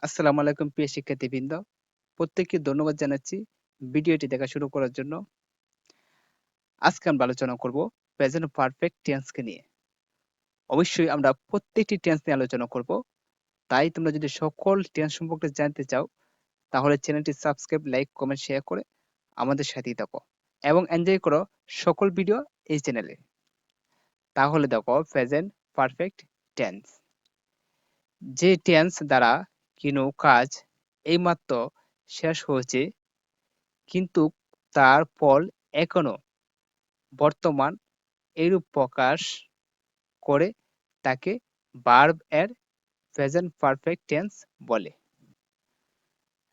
আসসালামু আলাইকুম প্রিয় শিক্ষার্থীবৃন্দ। প্রত্যেককে ধন্যবাদ জানাচ্ছি ভিডিওটি দেখা শুরু করার জন্য। আজকে আমরা আলোচনা করব প্রেজেন্ট পারফেক্ট টেন্সকে নিয়ে। অবশ্যই আমরা প্রত্যেকটি টেন্স নিয়ে আলোচনা করব। তাই তোমরা যদি সকল টেন্স সম্পর্কে জানতে চাও তাহলে চ্যানেলটি সাবস্ক্রাইব, লাইক, কমেন্ট, শেয়ার করে আমাদের সাথেই থাকো এবং এনজয় করো সকল ভিডিও এই চ্যানেলে। তাহলে দেখো প্রেজেন্ট পারফেক্ট টেন্স। যে টেন্স দ্বারা কোনো কাজ এইমাত্র শেষ হয়েছে কিন্তু তার ফল এখনো বর্তমান এইরূপ প্রকাশ করে তাকে ভার্ব এর প্রেজেন্ট পারফেক্ট টেন্স বলে।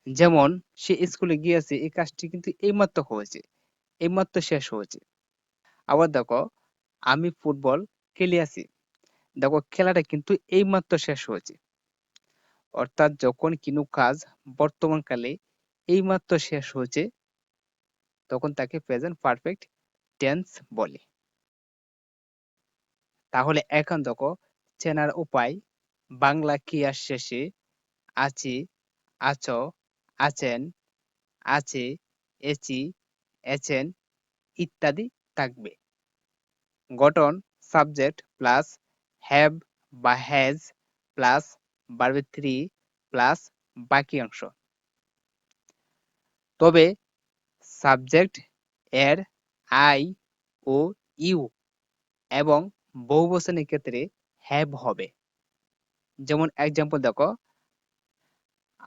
যেমন সে স্কুলে গিয়েছে, এই কাজটি কিন্তু এইমাত্র হয়েছে, এইমাত্র শেষ হয়েছে। আবার দেখো আমি ফুটবল খেলিয়াছি, দেখো খেলাটা কিন্তু এইমাত্র শেষ হয়েছে। অর্থাৎ যখন কোনো কাজ বর্তমানকালে এইমাত্র শেষ হয়েছে তখন তাকে প্রেজেন্ট পারফেক্ট টেন্স বলে। তাহলে এখন দেখো চেনার উপায়: বাংলা ক্রিয়ার শেষে আছি, আছো, আছেন, আছে, এছি, এছেন ইত্যাদি থাকবে। গঠন: সাবজেক্ট প্লাস হ্যাভ বা has plus verb three plus বাকি অংশ। তবে সাবজেক্ট এর আই ও ইউ এবং বহুবচনের ক্ষেত্রে হ্যাভ হবে। যেমন এক্সাম্পল দেখো,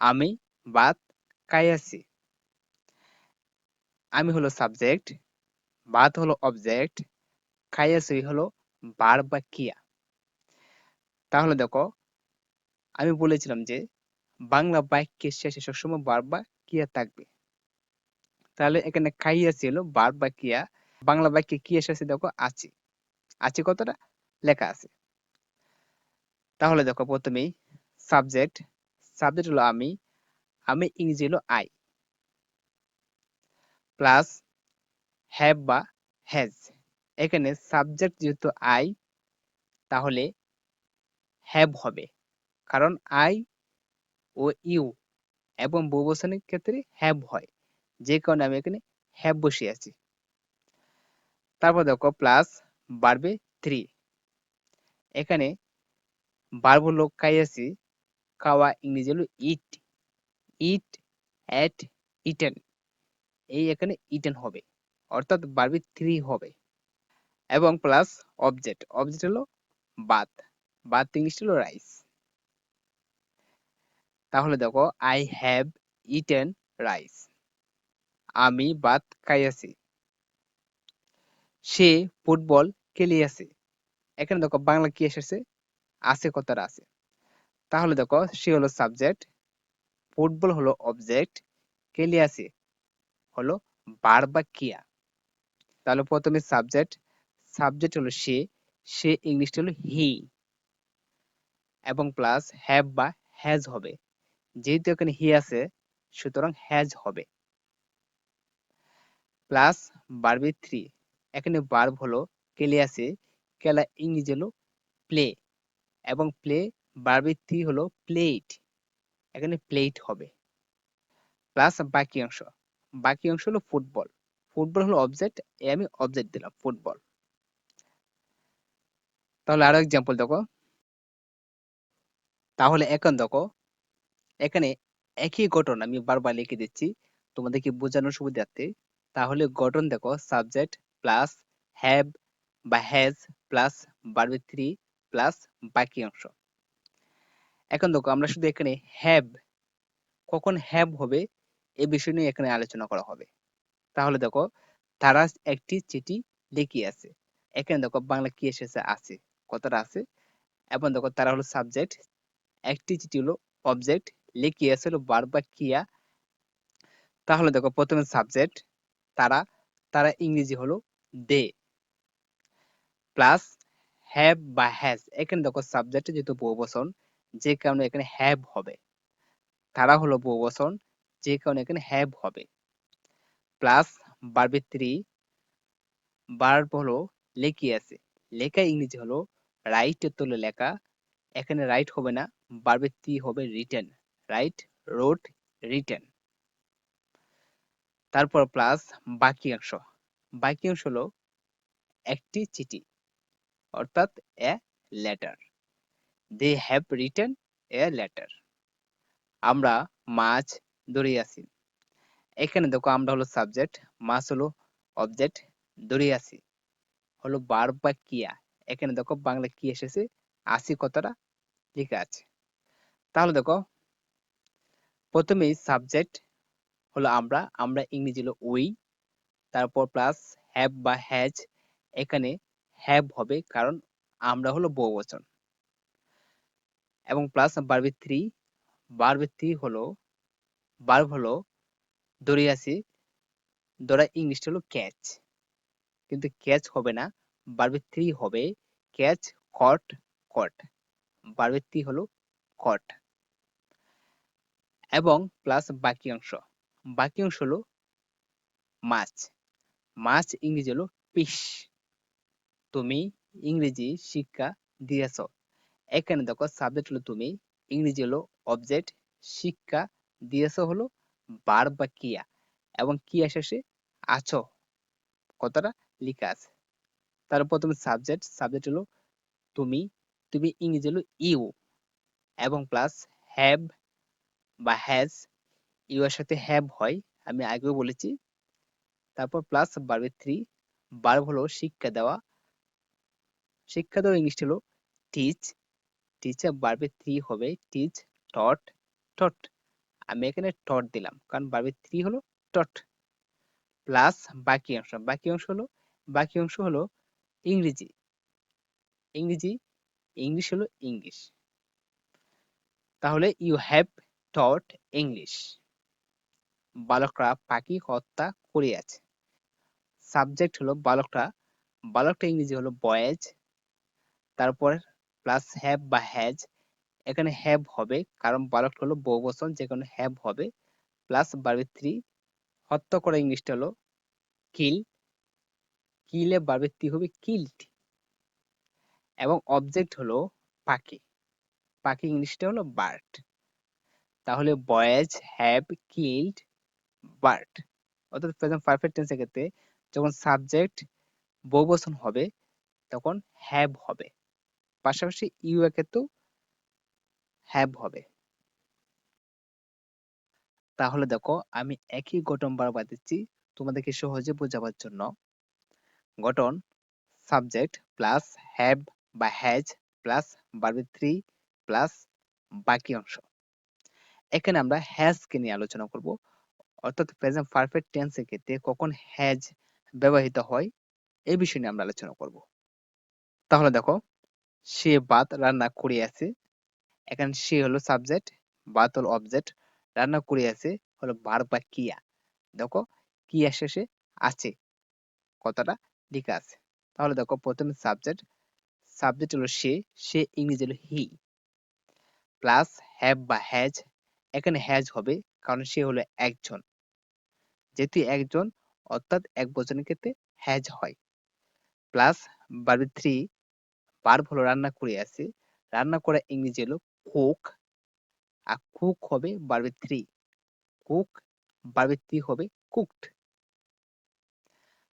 আমি ভাত খাইয়াছি। আমি হলো সাবজেক্ট, ভাত হলো অবজেক্ট, খাইয়াছি হলো ভার্ব বা ক্রিয়া। তাহলে দেখো আমি বলেছিলাম যে বাংলা বাক্যের শেষে সবসময় ভার্ব বা ক্রিয়া থাকবে। তাহলে এখানে খাইয়াছি হলো ভার্ব বা ক্রিয়া। বাংলা বাক্যে কি এসেছে দেখো আছি, আছি কতটা লেখা আছে। তাহলে দেখো প্রথমেই সাবজেক্ট, সাবজেক্ট হলো আমি, আমি ইংরেজি হলো আই প্লাস হ্যাভ বা হ্যাজ। এখানে সাবজেক্ট যেহেতু আই তাহলে হ্যাভ হবে, কারণ আই ও ইউ এবং বহুবচনের ক্ষেত্রে হ্যাভ হয়, যে কারণে আমি এখানে হ্যাভ বসিয়ে আছি। তারপর দেখো প্লাস বাড়বে থ্রি। এখানে ভার্ব হলো খাইয়াছি, খাওয়া ইংরেজি হলো ইট, ইট, এট, ইটেন। এই এখানে ইটেন হবে, অর্থাৎ ভার্বে থ্রি হবে। এবং প্লাস অবজেক্ট, অবজেক্ট হলো ভাত, ভাত ইংলিশ হলো রাইস। তাহলে দেখো আই হ্যাভ ইটেন রাইস, আমি ভাত খাইয়াছি। সে ফুটবল খেলিয়াছে। এখানে দেখো বাংলা কি এসেছে, আছে কথাটা আছে। তাহলে দেখো সে হলো সাবজেক্ট, ফুটবল হলো অবজেক্ট, খেলিয়াছে হলো ভার্ব বা ক্রিয়া। তাহলে প্রথমে সাবজেক্ট, সাবজেক্ট হলো সে, সে ইংলিশটা হলো হি এবং প্লাস হ্যাভ বা হ্যাজ হবে, যেহেতু এখানে হি আছে সুতরাং হ্যাজ হবে। প্লাস ভার্ব থ্রি, এখানে ভার্ব হলো খেলিয়াছে, খেলা ইংরেজি হলো প্লে এবং প্লে ভার্ব থ্রি হলো প্লেট, এখানে প্লেট হবে। প্লাস বাকি অংশ, বাকি অংশ হলো ফুটবল, ফুটবল হলো অবজেক্ট, আমি অবজেক্ট দিলাম ফুটবল। তাহলে আরো এক্সাম্পল দেখো। তাহলে এখন দেখো এখানে একই ঘটনা আমি বারবার লিখে দিচ্ছি তোমাদেরকে বোঝানোর সুবিধার্থে। তাহলে গঠন দেখো সাবজেক্ট প্লাস হ্যাভ বা has plus verb three plus বাকি অংশ। এখন দেখো আমরা শুধু এখানে হ্যাভ, কখন হ্যাভ হবে এই বিষয় নিয়ে এখানে আলোচনা করা হবে। তাহলে দেখো তারা একটি চিঠি লিখিয়াছে। এখানে দেখো বাংলা কি এসেছে, আছে কথাটা আছে। এবং দেখো তারা হলো সাবজেক্ট, একটি চিঠি হলো অবজেক্ট, লিখিয়াছে হলো ভার্ব বা ক্রিয়া। তাহলে দেখো প্রথমে সাবজেক্ট তারা, তারা ইংরেজি হলো দে প্লাস হ্যাভ বা হ্যাজ। এখানে দেখো সাবজেক্ট যেহেতু বহুবচন, যে কারণে এখানে হ্যাভ হবে। তারা হলো বহুবচন, যে কারণে এখানে হ্যাভ হবে। প্লাস ভার্ব থ্রি, ভার্ব হলো লিখিয়াছে, লেখা ইংরেজি হলো রাইট, তোলে লেখা, এখানে রাইট হবে না, ভার্ব থ্রি হবে রিটেন, রাইট, রোড, রিটেন। তারপর প্লাস বাকি অংশ। বাকি অংশ হলো একটি চিঠি, অর্থাৎ a letter. They have written a letter. আমরা মাছ ধরিয়াছি। এখানে দেখো আমরা হলো সাবজেক্ট, মাছ হলো অবজেক্ট, ধরিয়াছি হলো ভার্ব বা ক্রিয়া। এখানে দেখো বাংলা কি এসেছে, আসি কথাটা লেখা আছে। তাহলে দেখো প্রথমেই সাবজেক্ট হলো আমরা, আমরা ইংরেজি হলো উই, তারপর প্লাস হ্যাভ বা হ্যাজ। এখানে হ্যাভ হবে কারণ আমরা হলো বহুবচন, এবং প্লাস ভার্বের থ্রি। ভার্বের থ্রি হলো ভার্ব হলো ধরিয়াছি, ধরা ইংলিশটা হলো ক্যাচ, কিন্তু ক্যাচ হবে না, ভার্বের থ্রি হবে ক্যাচ, কট, কট। ভার্বের থ্রি হলো কট, এবং প্লাস বাকি অংশ। বাকি অংশ হলো মাছ। মাছ ইংরেজি হলো ফিশ। তুমি ইংরেজি শিক্ষা দিয়েছ। এখানে দেখো সাবজেক্ট হলো তুমি, ইংরেজি হলো অবজেক্ট, শিক্ষা দিয়েছ হলো ভার্ব বা ক্রিয়া, এবং ক্রিয়া শেষে আছো কথাটা লেখা আছে। তারপর তুমি সাবজেক্ট, সাবজেক্ট হলো তুমি, তুমি ইংরেজি হলো ইউ, এবং প্লাস হ্যাভ বা হ্যাজ। ইউ এর সাথে হ্যাভ হয়, আমি আগেও বলেছি। তারপর প্লাস ভার্বের থ্রি। ভার্ব হলো শিক্ষা দেওয়া। শিক্ষা দেওয়া ইংলিশ হলো টিচ। টিচার ভার্বের থ্রি হবে টিচ, টট, টট। আমি এখানে টট দিলাম কারণ ভার্বের থ্রি হলো টট। প্লাস বাকি অংশ। বাকি অংশ হলো, বাকি অংশ হলো ইংরেজি। ইংরেজি, ইংলিশ হলো ইংলিশ। তাহলে ইউ হ্যাভ টট ইংলিশ। বালকরা পাখি হত্যা করিয়াছে। সাবজেক্ট হলো বালকরা, বালকটা ইংরেজি হলো বয়েজ। তারপর প্লাস হ্যাভ বা হ্যাজ। এখানে হ্যাভ হবে কারণ বালকটা হলো বহুবচন, যেখানে হ্যাভ হবে। প্লাস ভার্বের থ্রি। হত্যা করা ইংলিশটা হলো কিল। কিলে ভার্বের থ্রি হবে কিল্ড, এবং অবজেক্ট হলো পাখি। পাখি ইংলিশটা হলো বার্ড। তাহলে বয়েজ হ্যাভ কিল্ড বার্ড। অর্থাৎ প্রেজেন্ট পারফেক্ট টেন্সের ক্ষেত্রে যখন সাবজেক্ট বহুবচন হবে তখন হ্যাভ হবে, পাশাপাশি ইউ এর ক্ষেত্রেও হ্যাভ হবে। তাহলে দেখো আমি একই গঠন বারবার দিচ্ছি তোমাদেরকে সহজে বোঝাবার জন্য। গঠন সাবজেক্ট প্লাস হ্যাভ বা has plus verb three plus বাকি অংশ। এখানে আমরা হ্যাজ কে নিয়ে আলোচনা করব, অর্থাৎ প্রেজেন্ট পারফেক্ট টেন্সের ক্ষেত্রে কখন হ্যাজ ব্যবহৃত হয় এই বিষয় নিয়ে আমরা আলোচনা করব। তাহলে দেখো সে ভাত রান্না করিয়াছে। এখানে সে হলো সাবজেক্ট, ভাত হলো অবজেক্ট, রান্না করিয়াছে হলো ভার্ব বা ক্রিয়া। দেখো ক্রিয়া শেষে আছে কথাটা লেখা আছে। তাহলে দেখো প্রথমে সাবজেক্ট, সাবজেক্ট হলো সে, সে ইংরেজি হলো হি। প্লাস হ্যাভ বা হ্যাজ। এখানে হ্যাজ হবে কারণ সে হলো একজন, যেহেতু একজন অর্থাৎ এক বচনের ক্ষেত্রে হ্যাজ হয়। Plus verb three. ভার্ব হলো রান্না করিয়াছে, রান্না করা ইংরেজি হলো কুক, আর কুক হবে verb three. Cook verb three হবে কুকড।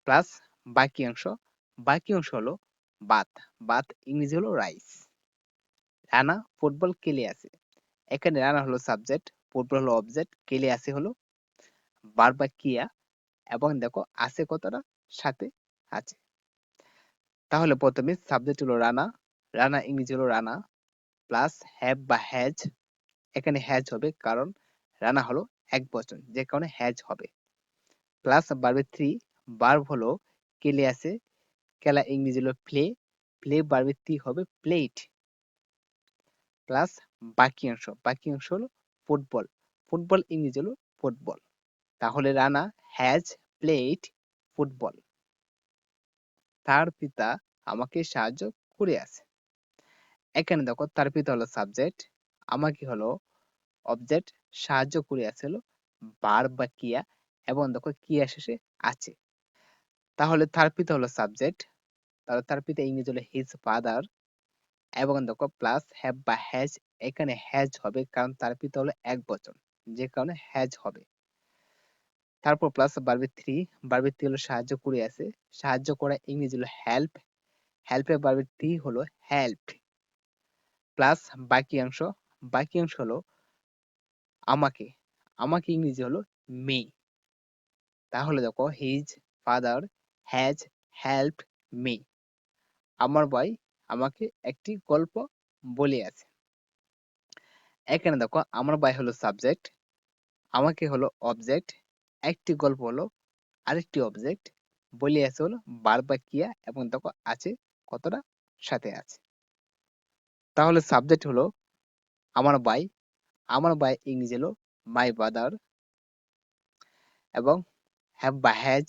প্লাস বাকি অংশ। বাকি অংশ হলো ভাত, ভাত ইংরেজি হলো রাইস। রানা ফুটবল খেলে আছে। এখানে রানা হলো সাবজেক্ট, ফুটবল হলো অবজেক্ট, খেলে আছে হলো ভার্ব বা ক্রিয়া, এবং দেখো আছে কথাটা সাথে আছে। তাহলে প্রথমে সাবজেক্ট হলো রানা, রানা ইংরেজি হলো রানা। প্লাস হ্যাভ বা হ্যাজ। এখানে হ্যাজ হবে কারণ রানা হলো এক বচন, যে কারণে হ্যাজ হবে। Plus verb three. ভার্ব হলো খেলে আছে, খেলা ইংরেজি হলো প্লে, প্লে ভার্ব থ্রি হবে প্লেট। প্লাস বাকি অংশ। বাকি অংশ হলো ফুটবল, ফুটবল ইংরেজি হলো ফুটবল। তাহলে রানা হ্যাজ প্লেড ফুটবল। তার পিতা আমাকে সাহায্য করে আছে। এখানে দেখো তার পিতা হলো সাবজেক্ট, আমাকে হলো অবজেক্ট, সাহায্য করে আছে হলো ভার্ব বা ক্রিয়া, এবং দেখো ক্রিয়া শেষে আছে। তাহলে তার পিতা হলো সাবজেক্ট, তাহলে তার পিতা ইংরেজি হলো হিজ ফাদার। এবং দেখো প্লাস হ্যাভ বা হ্যাজ, এখানে হ্যাজ হবে কারণ তার পিতা হলো এক বচন, যে কারণে হ্যাজ হবে। তারপর প্লাস ভার্ব থ্রি হলো সাহায্য করে আছে, সাহায্য করা ইংরেজি হলো হেল্প, হেল্পের ভার্ব থ্রি হলো হেল্পড। প্লাস বাকি অংশ হলো আমাকে, আমাকে ইংরেজি হলো মি। তাহলে দেখো his father has helped me, আমার ভাই আমাকে একটি গল্প বলিয়াছে। এখানে দেখো আমার ভাই হলো সাবজেক্ট, আমাকে হলো অবজেক্ট, একটি গল্প হলো আরেকটি অবজেক্ট, বলিয়াছে হলো ভার্ব বা ক্রিয়া, এবং দেখো আছে কতটা সাথে আছে। তাহলে সাবজেক্ট হলো আমার ভাই, আমার ভাই ইংরেজি হলো মাই ব্রাদার, এবং হ্যাভ বা হ্যাজ,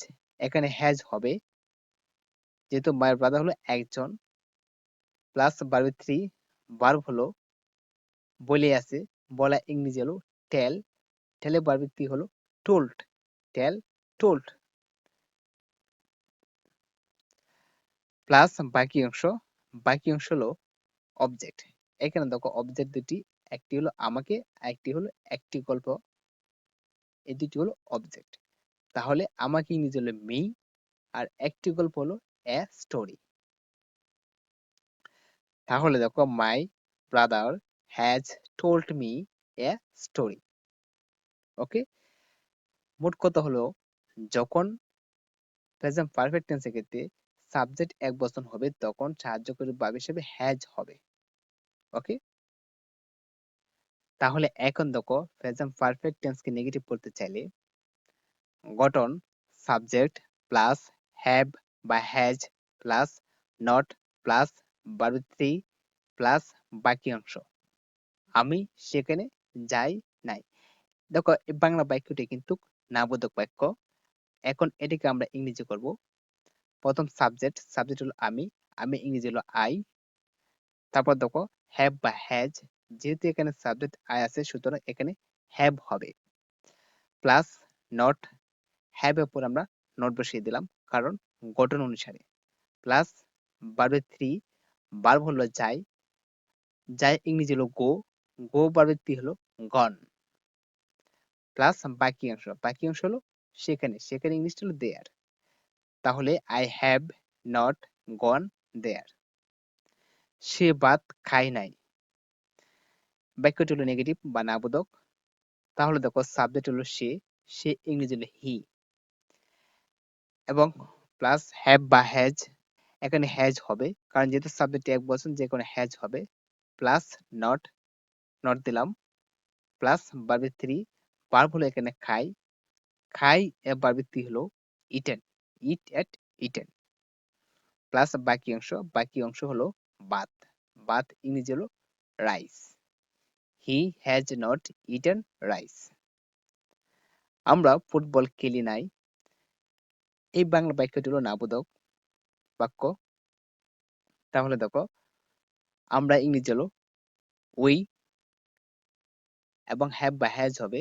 এখানে হ্যাজ হবে যেহেতু মাই ব্রাদার হলো একজন। প্লাস ভার্ব থ্রি, ভার্ব হলো বলিয়াছে, বলা ইংরেজি হলো টেল, টেলের ভার্ব থ্রি হলো টোল্ড, টেল টোল্ড। প্লাস বাকি অংশ হলো অবজেক্ট। এখানে দেখো অবজেক্ট দুটি, একটি হলো আমাকে, একটি হলো একটি গল্প, এই দুটি হলো অবজেক্ট। তাহলে আমাকে ইংরেজি হলো মি, আর একটি গল্প হলো এ স্টোরি। তাহলে দেখো my brother has told me a story. Okay, মোট কথা হলো যখন প্রেজেন্ট পারফেক্ট টেন্সের ক্ষেত্রে সাবজেক্ট এক বচন হবে তখন সাহায্যকারী ভার্ব হিসেবে হ্যাজ হবে। ওকে, তাহলে এখন দেখো প্রেজেন্ট পারফেক্ট টেন্সকে নেগেটিভ করতে চাইলে গঠন সাবজেক্ট প্লাস হ্যাভ বা has plus not plus verb three plus বাকি অংশ, আমি সেখানে যাই নাই। দেখো এই বাংলা বাক্যটি কিন্তু নাবোধক বাক্য। এখন এটাকে আমরা ইংরেজি করব। প্রথম সাবজেক্ট হলো আমি, আমি ইংরেজি হলো আই। তারপর দেখো হ্যাভ বা হ্যাজ, যেহেতু এখানে সাবজেক্ট আই আছে সুতরাং এখানে হ্যাভ হবে। প্লাস নট, হ্যাভ এর উপর আমরা নট বসিয়ে দিলাম কারণ গঠন অনুসারে। প্লাস ভার্ব থ্রি, ভার্ব হলো যাই, যাই ইংরেজি হলো গো, গো ভার্ব থ্রি হলো গন। প্লাস বাকি অংশ হলো সেখানে, সেখানে ইংলিশটা হলো দেয়ার। তাহলে আই হ্যাভ নট গন দেয়ার। সে ভাত খায় নাই, বাক্যটি হলো নেগেটিভ বা নাবোধক। তাহলে দেখো সাবজেক্ট হলো সে, সে ইংরেজি হলো হি, এবং প্লাস হ্যাভ বা হ্যাজ, এখানে হ্যাজ হবে কারণ যেহেতু সাবজেক্ট এক বচন যে কোনো হ্যাজ হবে। প্লাস নট, নট দিলাম। প্লাস ভার্ব থ্রি, ভার্ব হলো এখানে খাই, খাই এর ভার্ব থ্রি হলো ইটেন, ইট এট ইটেন। প্লাস বাকি অংশ হলো বাত, বাত ইংরেজি হলো rice, he has not eaten rice. আমরা ফুটবল খেলি নাই, এই বাংলা বাক্যটি হলো নাবোধক বাক্য। তাহলে দেখো আমরা ইংরেজি হলো উই, এবং হ্যাভ বা হ্যাজ হবে,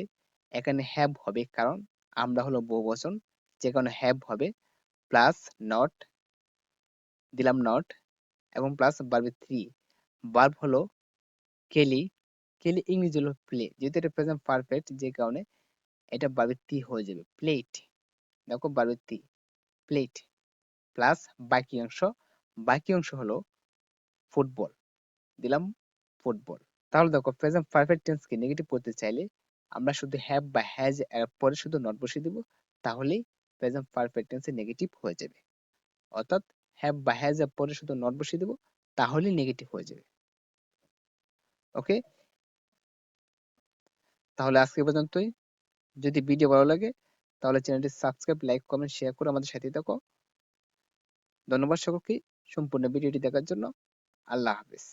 এখানে হ্যাভ হবে কারণ আমরা হলো বহুবচন, যে কারণে হ্যাভ হবে। প্লাস নট দিলাম নট, এবং প্লাস ভার্ব থ্রি, ভার্ব হলো খেলি, খেলি ইংরেজি হলো প্লে, যেহেতু এটা প্রেজেন্ট পারফেক্ট যে কারণে এটা ভার্ব থ্রি হয়ে যাবে প্লেট। দেখো ভার্ব থ্রি প্লেট। প্লাস বাকি অংশ হলো ফুটবল, দিলাম ফুটবল। তাহলে দেখো প্রেজেন্ট পারফেক্ট টেন্স কে নেগেটিভ করতে চাইলে আমরা শুধু হ্যাভ বা হ্যাজ এর পরে শুধু নট বসিয়ে দিব, তাহলেই প্রেজেন্ট পারফেক্ট টেন্স এ নেগেটিভ হয়ে যাবে। অর্থাৎ হ্যাভ বা হ্যাজ এর পরে শুধু নট বসিয়ে দিব, তাহলেই নেগেটিভ হয়ে যাবে। ওকে, তাহলে আজকে পর্যন্তই। যদি ভিডিও ভালো লাগে তাহলে চ্যানেলটি সাবস্ক্রাইব, লাইক, কমেন্ট, শেয়ার করে আমাদের সাথে থাকো। ধন্যবাদ সকলকে সম্পূর্ণ ভিডিওটি দেখার জন্য। আল্লাহ হাফেজ।